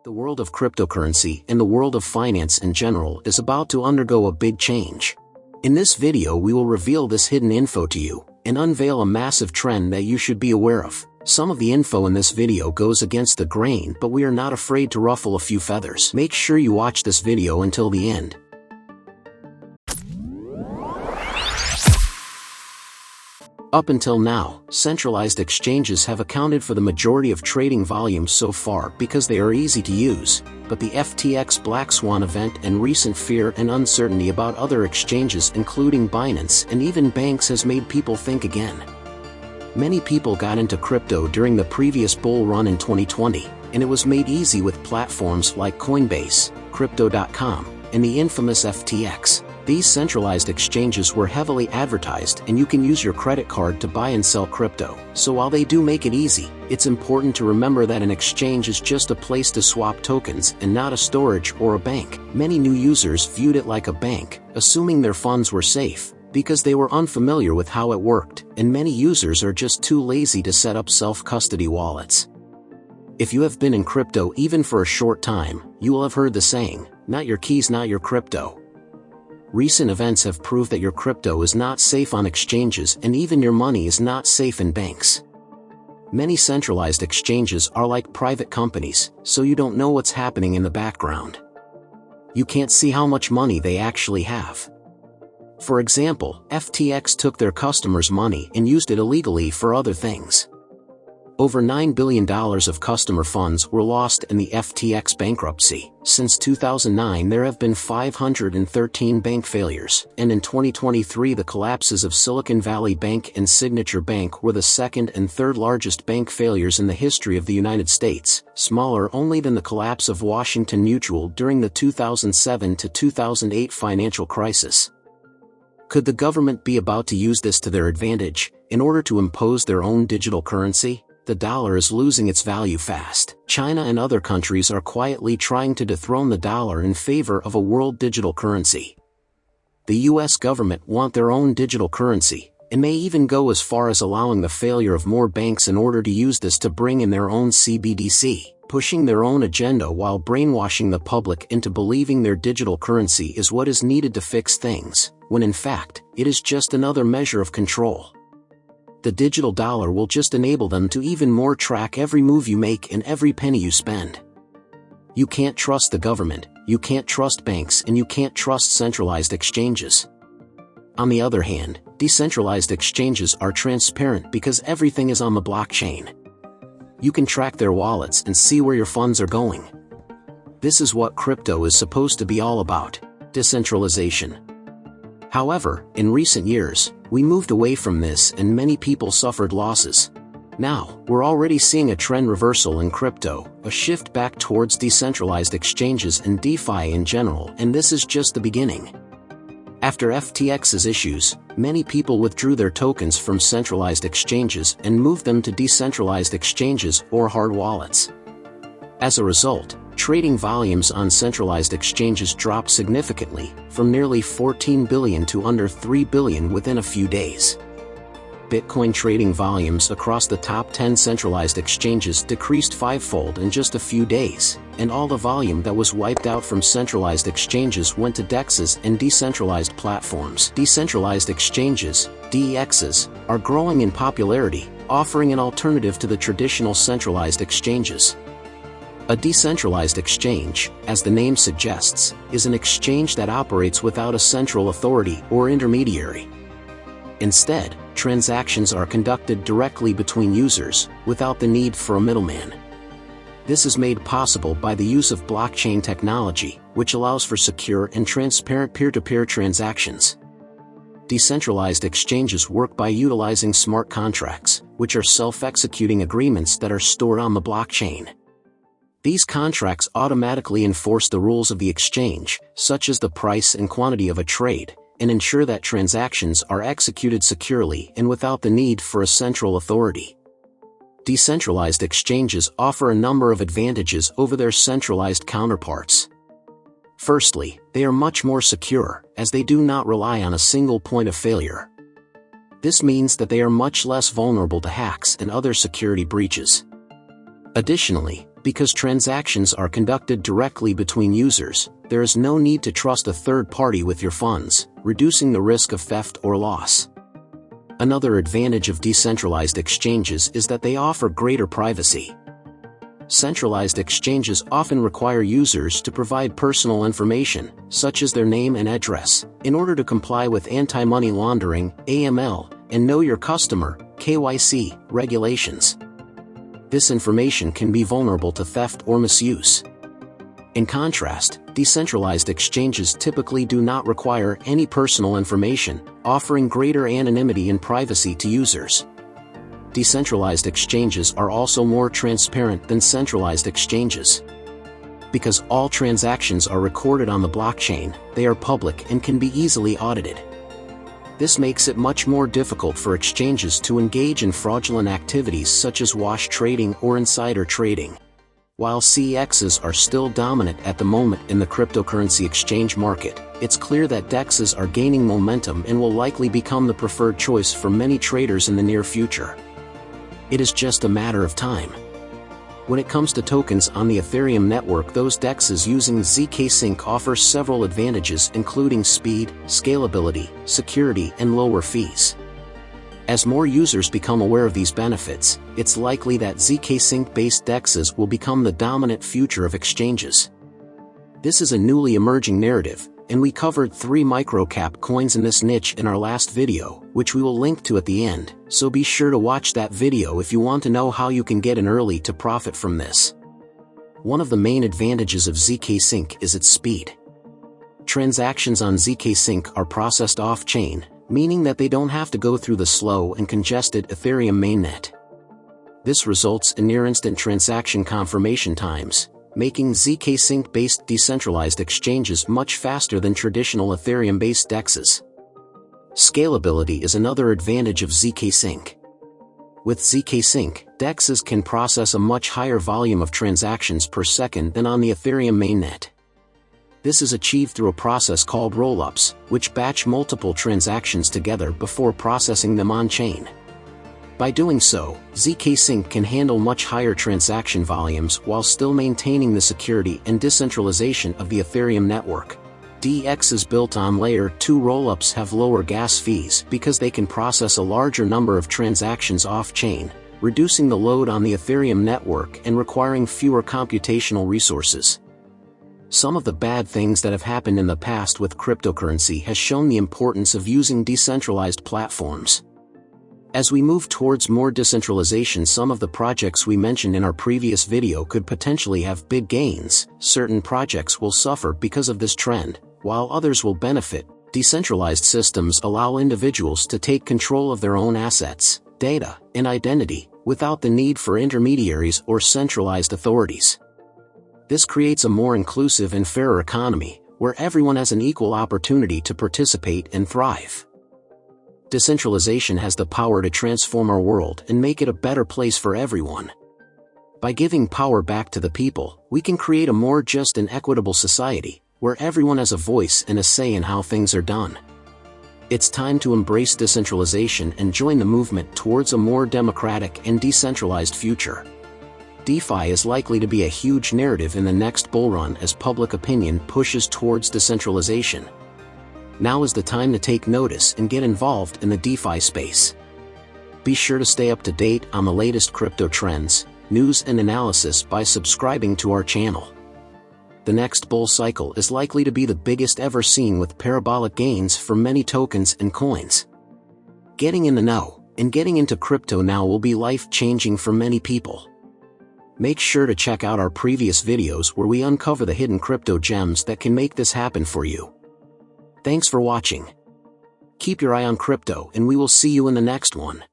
The world of cryptocurrency and the world of finance in general is about to undergo a big change. In this video we will reveal this hidden info to you, and unveil a massive trend that you should be aware of. Some of the info in this video goes against the grain, but we are not afraid to ruffle a few feathers. Make sure you watch this video until the end. Up until now, centralized exchanges have accounted for the majority of trading volumes so far because they are easy to use, but the FTX Black Swan event and recent fear and uncertainty about other exchanges including Binance and even banks has made people think again. Many people got into crypto during the previous bull run in 2020, and it was made easy with platforms like Coinbase, Crypto.com, and the infamous FTX. These centralized exchanges were heavily advertised and you can use your credit card to buy and sell crypto. So while they do make it easy, it's important to remember that an exchange is just a place to swap tokens and not a storage or a bank. Many new users viewed it like a bank, assuming their funds were safe, because they were unfamiliar with how it worked, and many users are just too lazy to set up self-custody wallets. If you have been in crypto even for a short time, you will have heard the saying, "Not your keys, not your crypto." Recent events have proved that your crypto is not safe on exchanges and even your money is not safe in banks. Many centralized exchanges are like private companies, so you don't know what's happening in the background. You can't see how much money they actually have. For example, FTX took their customers' money and used it illegally for other things. Over $9 billion of customer funds were lost in the FTX bankruptcy. Since 2009 there have been 513 bank failures, and in 2023 the collapses of Silicon Valley Bank and Signature Bank were the second and third largest bank failures in the history of the United States, smaller only than the collapse of Washington Mutual during the 2007 to 2008 financial crisis. Could the government be about to use this to their advantage, in order to impose their own digital currency? The dollar is losing its value fast. China and other countries are quietly trying to dethrone the dollar in favor of a world digital currency. The US government want their own digital currency, and may even go as far as allowing the failure of more banks in order to use this to bring in their own CBDC, pushing their own agenda while brainwashing the public into believing their digital currency is what is needed to fix things, when in fact, it is just another measure of control. The digital dollar will just enable them to even more track every move you make and every penny you spend. You can't trust the government, you can't trust banks, and you can't trust centralized exchanges. On the other hand, decentralized exchanges are transparent because everything is on the blockchain. You can track their wallets and see where your funds are going. This is what crypto is supposed to be all about: decentralization. However, in recent years, we moved away from this and many people suffered losses. Now, we're already seeing a trend reversal in crypto, a shift back towards decentralized exchanges and DeFi in general, and this is just the beginning. After FTX's issues, many people withdrew their tokens from centralized exchanges and moved them to decentralized exchanges or hard wallets. As a result, trading volumes on centralized exchanges dropped significantly, from nearly 14 billion to under 3 billion within a few days. Bitcoin trading volumes across the top 10 centralized exchanges decreased fivefold in just a few days, and all the volume that was wiped out from centralized exchanges went to DEXs and decentralized platforms. Decentralized exchanges, DEXs, are growing in popularity, offering an alternative to the traditional centralized exchanges. A decentralized exchange, as the name suggests, is an exchange that operates without a central authority or intermediary. Instead, transactions are conducted directly between users, without the need for a middleman. This is made possible by the use of blockchain technology, which allows for secure and transparent peer-to-peer transactions. Decentralized exchanges work by utilizing smart contracts, which are self-executing agreements that are stored on the blockchain. These contracts automatically enforce the rules of the exchange, such as the price and quantity of a trade, and ensure that transactions are executed securely and without the need for a central authority. Decentralized exchanges offer a number of advantages over their centralized counterparts. Firstly, they are much more secure, as they do not rely on a single point of failure. This means that they are much less vulnerable to hacks and other security breaches. Additionally, Because transactions are conducted directly between users, there is no need to trust a third party with your funds, reducing the risk of theft or loss. Another advantage of decentralized exchanges is that they offer greater privacy. Centralized exchanges often require users to provide personal information, such as their name and address, in order to comply with anti-money laundering (AML) and Know Your Customer (KYC) regulations. This information can be vulnerable to theft or misuse. In contrast, decentralized exchanges typically do not require any personal information, offering greater anonymity and privacy to users. Decentralized exchanges are also more transparent than centralized exchanges. Because all transactions are recorded on the blockchain, they are public and can be easily audited. This makes it much more difficult for exchanges to engage in fraudulent activities such as wash trading or insider trading. While CEXs are still dominant at the moment in the cryptocurrency exchange market, it's clear that DEXs are gaining momentum and will likely become the preferred choice for many traders in the near future. It is just a matter of time. When it comes to tokens on the Ethereum network, those DEXs using zk-Sync offer several advantages including speed, scalability, security, and lower fees. As more users become aware of these benefits, it's likely that zk-Sync-based DEXs will become the dominant future of exchanges. This is a newly emerging narrative, and we covered 3 microcap coins in this niche in our last video, which we will link to at the end, so be sure to watch that video if you want to know how you can get in early to profit from this. One of the main advantages of zk-Sync is its speed. Transactions on zk-Sync are processed off-chain, meaning that they don't have to go through the slow and congested Ethereum mainnet. This results in near-instant transaction confirmation times, making zk-Sync-based decentralized exchanges much faster than traditional Ethereum-based DEXs. Scalability is another advantage of zk-Sync. With zk-Sync, DEXs can process a much higher volume of transactions per second than on the Ethereum mainnet. This is achieved through a process called rollups, which batch multiple transactions together before processing them on-chain. By doing so, zk-Sync can handle much higher transaction volumes while still maintaining the security and decentralization of the Ethereum network. DEXs built on Layer 2 rollups have lower gas fees because they can process a larger number of transactions off-chain, reducing the load on the Ethereum network and requiring fewer computational resources. Some of the bad things that have happened in the past with cryptocurrency has shown the importance of using decentralized platforms. As we move towards more decentralization, some of the projects we mentioned in our previous video could potentially have big gains. Certain projects will suffer because of this trend, while others will benefit. Decentralized systems allow individuals to take control of their own assets, data, and identity, without the need for intermediaries or centralized authorities. This creates a more inclusive and fairer economy, where everyone has an equal opportunity to participate and thrive. Decentralization has the power to transform our world and make it a better place for everyone. By giving power back to the people, we can create a more just and equitable society, where everyone has a voice and a say in how things are done. It's time to embrace decentralization and join the movement towards a more democratic and decentralized future. DeFi is likely to be a huge narrative in the next bull run as public opinion pushes towards decentralization. Now is the time to take notice and get involved in the DeFi space. Be sure to stay up to date on the latest crypto trends, news and analysis by subscribing to our channel. The next bull cycle is likely to be the biggest ever seen, with parabolic gains for many tokens and coins. Getting in the know and getting into crypto now will be life-changing for many people. Make sure to check out our previous videos where we uncover the hidden crypto gems that can make this happen for you. Thanks for watching. Keep your eye on crypto and we will see you in the next one.